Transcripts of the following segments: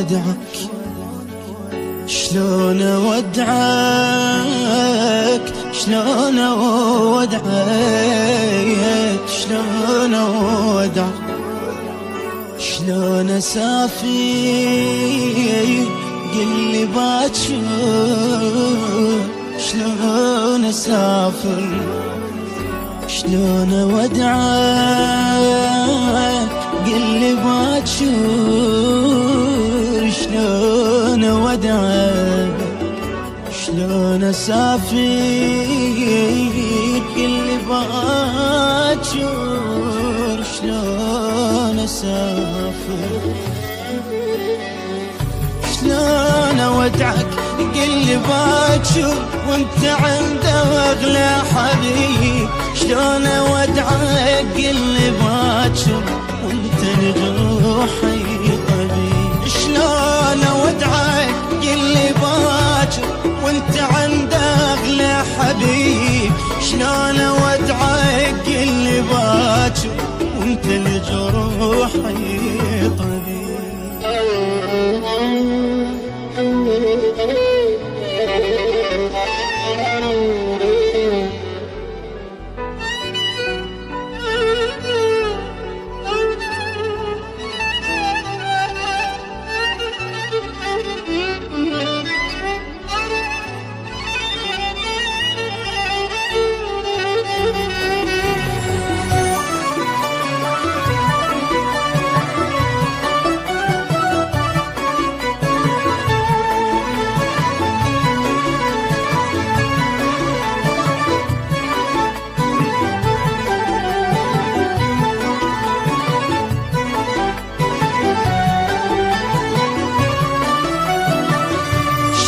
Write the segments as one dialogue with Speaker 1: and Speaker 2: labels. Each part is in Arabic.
Speaker 1: اودعك، شلون اودعك، شلون اودعك، شلون اودعك، شلون اسافر قلي باكر، شلون اسافر، شلون اودعك قلي باكر، شلون اودعك، شلون اسافر قلي باكر، شلون اسافر، شلون اودعك قلي باكر وانت عند اغلى حبيب، شلون اودعك قلي باكر وانت لجروحي طبيب، شلون اودعك قلي باكر وانت عند اغلى حبيب، شلون اودعك قلي باكر وانت لجروحي طبيب.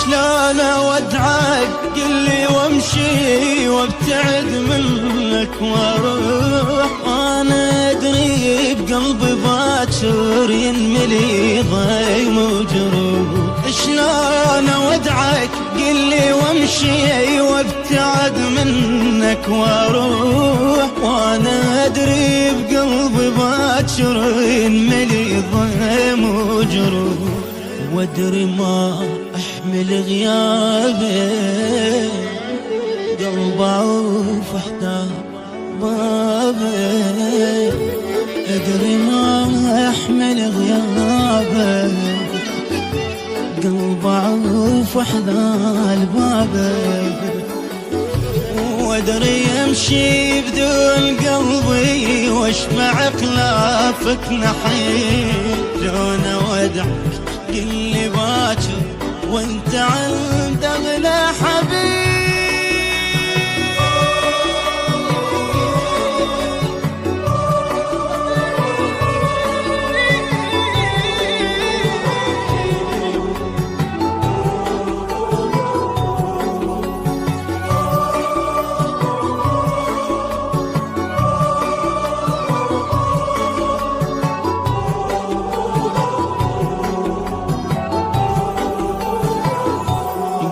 Speaker 1: شلون اودعك قلي وامشي وابتعد منك واروح، وانا ادري بقلبي باكر ينملي ضيم وجروح، شلون اودعك قلي وامشي وابتعد منك واروح، وانا ادري بقلبي باكر ينملي ضيم وجروح، وادري ما احمل غيابك قلب عوف احتار بابك، ادري ما احمل غيابك قلب عوف احذر بابك، وادري امشي بدون قلبي واشمع خلافك نحيل، شلون اودعك قلي باكر وانت عند اغلى حبيب.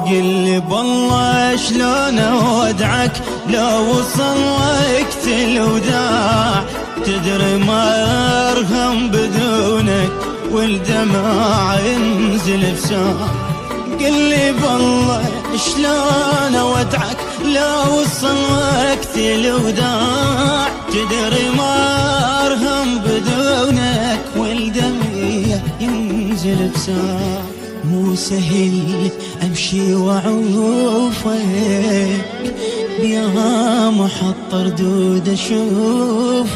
Speaker 1: قلي بالله شلون اودعك لو وصل وقت الوداع، تدري ما ارهم بدونك والدمع ينزل بساع، قلي بالله شلون اودعك لو وصل وقت الوداع، تدري ما ارهم بدونك والدمع ينزل بساع، مو سهل امشي واعوفك يا محط ردود اشوف.